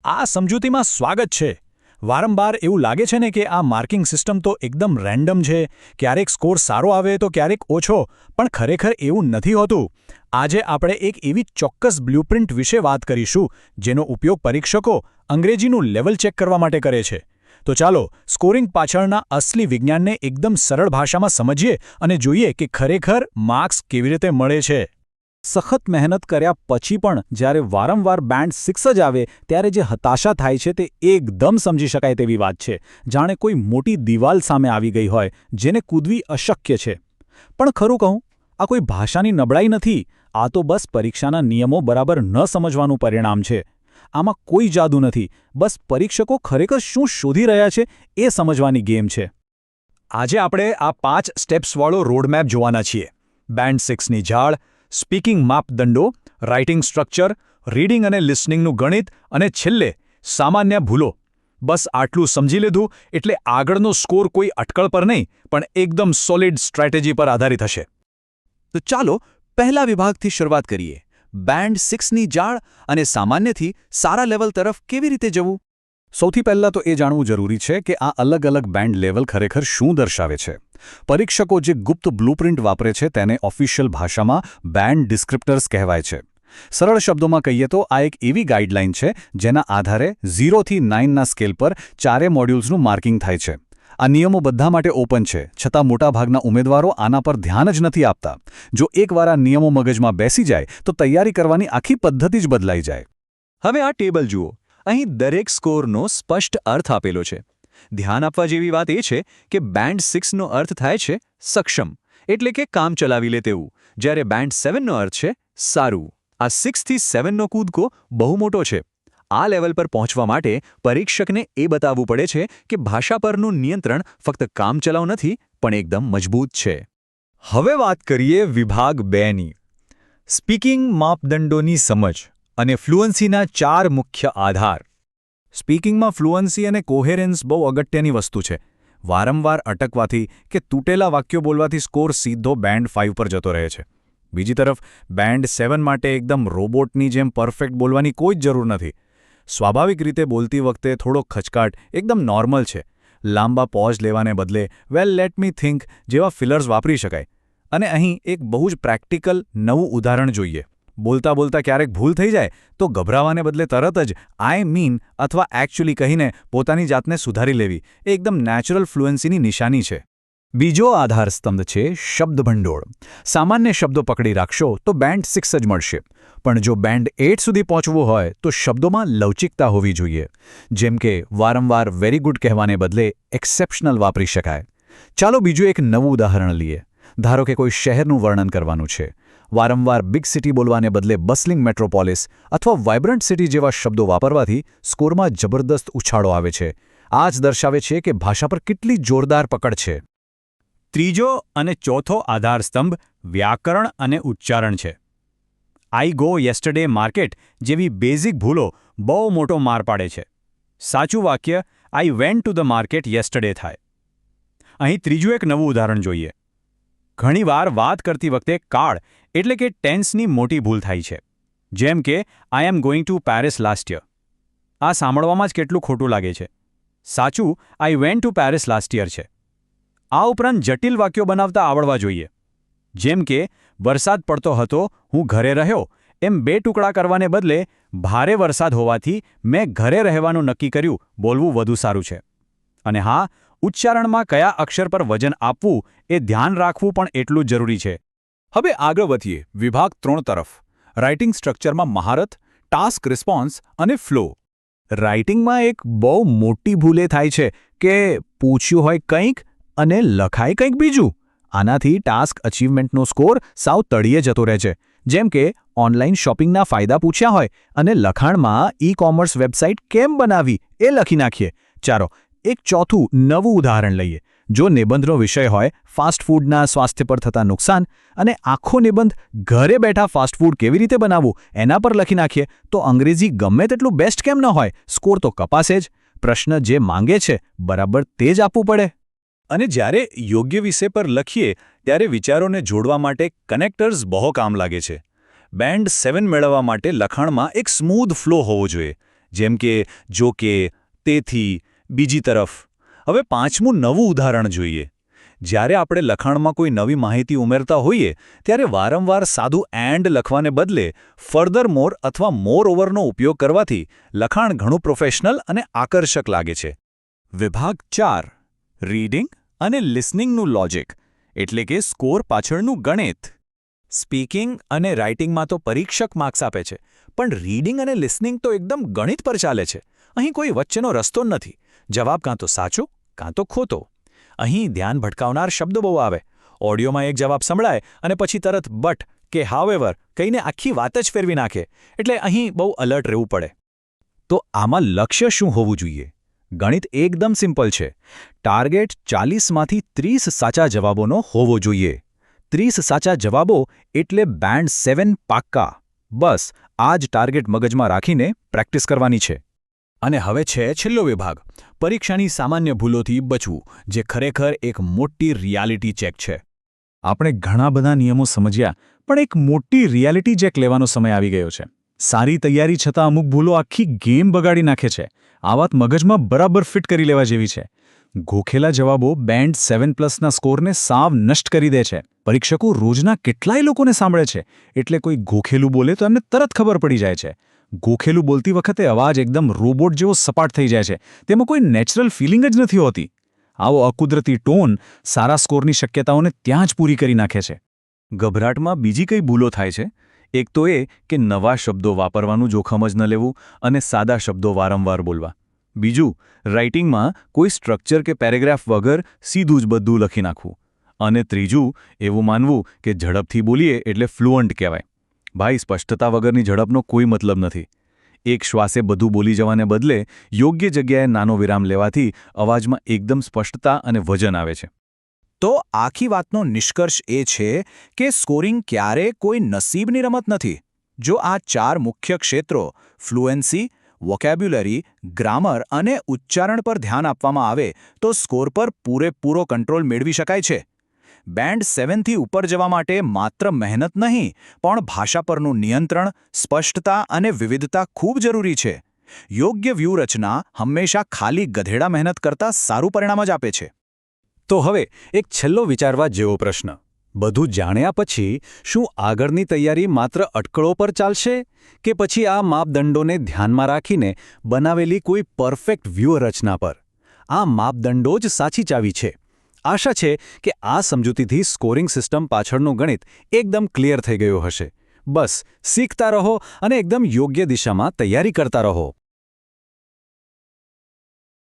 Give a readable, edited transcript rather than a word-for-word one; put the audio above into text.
આ સમજૂતીમાં સ્વાગત છે. વારંવાર એવું લાગે છે ને કે આ માર્કિંગ સિસ્ટમ તો એકદમ રેન્ડમ છે, ક્યારેક સ્કોર સારો આવે તો ક્યારેક ઓછો, પણ ખરેખર એવું નથી હોતું. આજે આપણે એક એવી ચોક્કસ બ્લ્યુપ્રિન્ટ વિશે વાત કરીશું જેનો ઉપયોગ પરીક્ષકો અંગ્રેજીનું લેવલ ચેક કરવા માટે કરે છે. તો ચાલો સ્કોરિંગ પાછળના અસલી વિજ્ઞાનને એકદમ સરળ ભાષામાં સમજીએ અને જોઈએ કે ખરેખર માર્ક્સ કેવી રીતે મળે છે. સખત મહેનત કર્યા પછી પણ જ્યારે વારંવાર બેન્ડ 6 જ આવે ત્યારે જે હતાશા થાય છે તે એકદમ સમજી શકાય તેવી વાત છે. જાણે કોઈ મોટી દિવાલ સામે આવી ગઈ હોય જેને કૂદવી અશક્ય છે. પણ ખરું કહું, આ કોઈ ભાષાની નબળાઈ નથી, આ તો બસ પરીક્ષાના નિયમો બરાબર ન સમજવાનું પરિણામ છે. આમાં કોઈ જાદુ નથી, બસ પરીક્ષકો ખરેખર શું શોધી રહ્યા છે એ સમજવાની ગેમ છે. આજે આપણે આ 5 સ્ટેપ્સવાળો રોડમેપ જોવાના છીએ. બેન્ડ 6ની ઝાડ, સ્પીકિંગ માપદંડો, રાઇટિંગ સ્ટ્રક્ચર, રીડિંગ અને લિસનિંગનું ગણિત અને છેલ્લે સામાન્ય ભૂલો. બસ આટલું સમજી લીધું એટલે આગળનો સ્કોર કોઈ અટકળ પર નહીં પણ એકદમ સોલિડ સ્ટ્રેટેજી પર આધારિત હશે. તો ચાલો પહેલા વિભાગથી શરૂઆત કરીએ. બેન્ડ 6ની ઝાડ અને સામાન્યથી સારા લેવલ તરફ કેવી રીતે જવું? સૌથી પહેલાં તો એ જાણવું જરૂરી છે કે આ અલગ અલગ બેન્ડ લેવલ ખરેખર શું દર્શાવે છે. પરીક્ષકો જે ગુપ્ત બ્લુપ્રિન્ટ વાપરે છે તેને ઓફિશિયલ ભાષામાં બેન્ડ ડિસ્ક્રિપ્ટર્સ કહેવાય છે. સરળ શબ્દોમાં કહીએ તો આ એક એવી ગાઈડલાઇન છે જેના આધારે 0 થી 9ના સ્કેલ પર ચારે મોડ્યુલ્સનું માર્કિંગ થાય છે. આ નિયમો બધા માટે ઓપન છે, છતાં મોટાભાગના ઉમેદવારો આના પર ધ્યાન જ નથી આપતા. જો એકવાર આ નિયમો મગજમાં બેસી જાય તો તૈયારી કરવાની આખી પદ્ધતિ જ બદલાઈ જાય. હવે આ ટેબલ જુઓ. અહીં દરેક સ્કોરનો સ્પષ્ટ અર્થ આપેલો છે. ધ્યાન આપવા જેવી વાત એ છે કે બેન્ડ 6નો અર્થ થાય છે સક્ષમ, એટલે કે કામ ચલાવી લે તેવું, જ્યારે બેન્ડ 7નો અર્થ છે સારું. આ 6 થી 7નો કૂદકો બહુ મોટો છે. આ લેવલ પર પહોંચવા માટે પરીક્ષકને એ બતાવવું પડે છે કે ભાષા પરનું નિયંત્રણ ફક્ત કામચલાઉ નથી પણ એકદમ મજબૂત છે. હવે વાત કરીએ વિભાગ 2ની. સ્પીકિંગ માપદંડોની સમજ અને ફ્લુઅન્સીના 4 મુખ્ય આધાર. સ્પીકિંગમાં ફ્લુઅન્સી અને કોહેરેન્સ બહુ અગત્યની વસ્તુ છે. વારંવાર અટકવાથી કે તૂટેલા વાક્યો બોલવાથી સ્કોર સીધો બેન્ડ 5 પર જતો રહે છે. બીજી તરફ બેન્ડ 7 માટે એકદમ રોબોટની જેમ પરફેક્ટ બોલવાની કોઈ જ જરૂર નથી. સ્વાભાવિક રીતે બોલતી વખતે થોડો ખચકાટ એકદમ નોર્મલ છે. લાંબા પોઝ લેવાને બદલે વેલ લેટ મી થિંક જેવા ફિલર્સ વાપરી શકાય. અને અહીં એક બહુ જ પ્રેક્ટિકલ નવું ઉદાહરણ જોઈએ. બોલતા બોલતા ક્યારેક ભૂલ થઈ જાય તો ગભરાવાને બદલે તરત જ આઈ મીન અથવા એકચ્યુઅલી કહીને પોતાની જાતને સુધારી લેવી એ એકદમ નેચરલ ફ્લુએન્સીની નિશાની છે. બીજો આધાર સ્તંભ છે શબ્દભંડોળ. સામાન્ય શબ્દો પકડી રાખશો તો બેન્ડ 6 જ મળશે. પણ જો બેન્ડ 8 સુધી પહોંચવું હોય તો શબ્દોમાં લવચિકતા હોવી જોઈએ. જેમ કે વારંવાર વેરી ગુડ કહેવાને બદલે એક્સેપ્શનલ વાપરી શકાય. ચાલો બીજું એક નવું ઉદાહરણ લઈએ. ધારો કે કોઈ શહેરનું વર્ણન કરવાનું છે. વારંવાર બિગ સિટી બોલવાને બદલે બસલિંગ મેટ્રોપોલિસ અથવા વાઇબ્રન્ટ સિટી જેવા શબ્દો વાપરવાથી સ્કોરમાં જબરદસ્ત ઉછાળો આવે છે. આ જ દર્શાવે છે કે ભાષા પર કેટલી જોરદાર પકડ છે. ત્રીજો અને ચોથો આધાર સ્તંભ વ્યાકરણ અને ઉચ્ચારણ છે. આઈ ગો યેસ્ટરડે માર્કેટ જેવી બેઝિક ભૂલો બહુ મોટો માર પાડે છે. સાચું વાક્ય આઈ went to the market yesterday થાય. અહીં ત્રીજું એક નવું ઉદાહરણ જોઈએ. ઘણીવાર વાત કરતી વખતે કાળ એટલે કે ટેન્સની મોટી ભૂલ થાય છે. જેમ કે I am going to Paris last year. આ સાંભળવામાં જ કેટલું ખોટું લાગે છે. સાચું I went to Paris last year છે. આ ઉપરાંત જટિલ વાક્યો બનાવતા આવડવા જોઈએ. જેમ કે વરસાદ પડતો હતો, હું ઘરે રહ્યો, એમ 2 ટુકડા કરવાને બદલે ભારે વરસાદ હોવાથી મેં ઘરે રહેવાનું નક્કી કર્યું બોલવું વધુ સારું છે. અને હા, ઉચ્ચારણમાં કયા અક્ષર પર વજન આપવું એ ધ્યાન રાખવું પણ એટલું જ જરૂરી છે. હવે આગળ વધીએ વિભાગ 3 તરફ. રાઇટિંગ સ્ટ્રક્ચરમાં મહારત, ટાસ્ક રિસ્પોન્સ અને ફ્લો. રાઇટિંગમાં એક બહુ મોટી ભૂલે થાય છે કે પૂછ્યું હોય કંઈક અને લખાય કંઈક બીજું. આનાથી ટાસ્ક અચીવમેન્ટનો સ્કોર સાવ તળિયે જતો રહે છે. જેમ કે ઓનલાઈન શોપિંગના ફાયદા પૂછ્યા હોય અને લખાણમાં ઈ-કોમર્સ વેબસાઇટ કેમ બનાવી એ લખી નાખીએ. ચાલો એક ચોથું નવું ઉદાહરણ લઈએ. જો નિબંધનો વિષય હોય ફાસ્ટ ફૂડના સ્વાસ્થ્ય પર થતા નુકસાન અને આખો નિબંધ ઘરે બેઠા ફાસ્ટ ફૂડ કેવી રીતે બનાવવું એના પર લખી નાખીએ તો અંગ્રેજી ગમે તેટલું બેસ્ટ કેમ ન હોય, સ્કોર તો કપાશે જ. પ્રશ્ન જે માંગે છે બરાબર તે જ આપવું પડે. અને જ્યારે યોગ્ય વિષય પર લખીએ ત્યારે વિચારોને જોડવા માટે કનેક્ટર્સ બહુ કામ લાગે છે. બેન્ડ 7 મેળવવા માટે લખાણમાં એક સ્મૂધ ફ્લો હોવો જોઈએ. જેમ કે જો કે, તેથી, બીજી તરફ. હવે પાંચમું નવું ઉદાહરણ જોઈએ. જ્યારે આપણે લખાણમાં કોઈ નવી માહિતી ઉમેરતા હોઈએ ત્યારે વારંવાર સાદું એન્ડ લખવાને બદલે ફર્ધરમોર અથવા મોરઓવરનો ઉપયોગ કરવાથી લખાણ ઘણું પ્રોફેશનલ અને આકર્ષક લાગે છે. વિભાગ 4 રીડિંગ અને લિસનિંગનું લોજિક એટલે કે સ્કોર પાછળનું ગણિત. સ્પીકિંગ અને રાઇટિંગમાં તો પરીક્ષક માર્ક્સ આપે છે, પણ રીડિંગ અને લિસનિંગ તો એકદમ ગણિત પર ચાલે છે. અહીં કોઈ વચ્ચેનો રસ્તો નથી. જવાબ કાં તો સાચો કાં તો ખોટો. અહીં ધ્યાન ભટકાવનાર શબ્દો બહુ આવે. ઓડિયોમાં એક જવાબ સંભળાય અને પછી તરત બટ કે હાવેવર કહીને આખી વાત જ ફેરવી નાખે. એટલે અહીં બહુ અલર્ટ રહેવું પડે. તો આમાં લક્ષ્ય શું હોવું જોઈએ? ગણિત એકદમ સિમ્પલ છે. ટાર્ગેટ 40માંથી 30 સાચા જવાબોનો હોવો જોઈએ. 30 સાચા જવાબો એટલે બેન્ડ 7 પાક્કા. બસ આ જ ટાર્ગેટ મગજમાં રાખીને પ્રેક્ટિસ કરવાની છે. અને હવે છે છેલ્લો વિભાગ, પરીક્ષાની સામાન્ય ભૂલોથી બચવું, જે ખરેખર એક મોટી રિયાલિટી ચેક છે. આપણે ઘણા બધા નિયમો સમજ્યા, પણ એક મોટી રિયાલિટી ચેક લેવાનો સમય આવી ગયો છે. સારી તૈયારી છતાં અમુક ભૂલો આખી ગેમ બગાડી નાખે છે. આ વાત મગજમાં બરાબર ફિટ કરી લેવા જેવી છે. ગોખેલા જવાબો બેન્ડ 7+ સ્કોરને સાવ નષ્ટ કરી દે છે. પરીક્ષકો રોજના કેટલાય લોકોને સાંભળે છે, એટલે કોઈ ગોખેલું બોલે તો એમને તરત ખબર પડી જાય છે. ગોખેલું બોલતી વખતે અવાજ એકદમ રોબોટ જેવો સપાટ થઈ જાય છે. તેમાં કોઈ નેચરલ ફિલિંગ જ નથી હોતી. આવો અકુદરતી ટોન સારા સ્કોરની શક્યતાઓને ત્યાં જ પૂરી કરી નાખે છે. ગભરાટમાં બીજી કઈ ભૂલો થાય છે? એક તો એ કે નવા શબ્દો વાપરવાનું જોખમ જ ન લેવું અને સાદા શબ્દો વારંવાર બોલવા. બીજું, રાઇટિંગમાં કોઈ સ્ટ્રક્ચર કે પેરેગ્રાફ વગર સીધું જ બધું લખી નાખવું. અને ત્રીજું, એવું માનવું કે ઝડપથી બોલીએ એટલે ફ્લુઅન્ટ કહેવાય. ભાઈ, સ્પષ્ટતા વગરની ઝડપનો કોઈ મતલબ નથી. એક શ્વાસે બધું બોલી જવાને બદલે યોગ્ય જગ્યાએ નાનો વિરામ લેવાથી અવાજમાં એકદમ સ્પષ્ટતા અને વજન આવે છે. તો આખી વાતનો નિષ્કર્ષ એ છે કે સ્કોરિંગ ક્યારેય કોઈ નસીબની રમત નથી. જો આ 4 મુખ્ય ક્ષેત્રો ફ્લુએન્સી, વોકેબ્યુલરી, ગ્રામર અને ઉચ્ચારણ પર ધ્યાન આપવામાં આવે તો સ્કોર પર પૂરેપૂરો કંટ્રોલ મેળવી શકાય છે. બેન્ડ 7થી ઉપર જવા માટે માત્ર મહેનત નહીં, પણ ભાષા પરનું નિયંત્રણ, સ્પષ્ટતા અને વિવિધતા ખૂબ જરૂરી છે. યોગ્ય વ્યૂહરચના હંમેશા ખાલી ગધેડા મહેનત કરતાં સારું પરિણામ જ આપે છે. તો હવે એક છેલ્લો વિચારવા જેવો પ્રશ્ન. બધું જાણ્યા પછી શું આગળની તૈયારી માત્ર અટકળો પર ચાલશે કે પછી આ માપદંડોને ધ્યાનમાં રાખીને બનાવેલી કોઈ પરફેક્ટ વ્યૂહરચના પર? આ માપદંડો જ સાચી ચાવી છે. આશા છે કે આ સમજૂતીથી સ્કોરિંગ સિસ્ટમ પાછળનું ગણિત એકદમ ક્લિયર થઈ ગયું હશે. બસ શીખતા રહો અને એકદમ યોગ્ય દિશામાં તૈયારી કરતા રહો.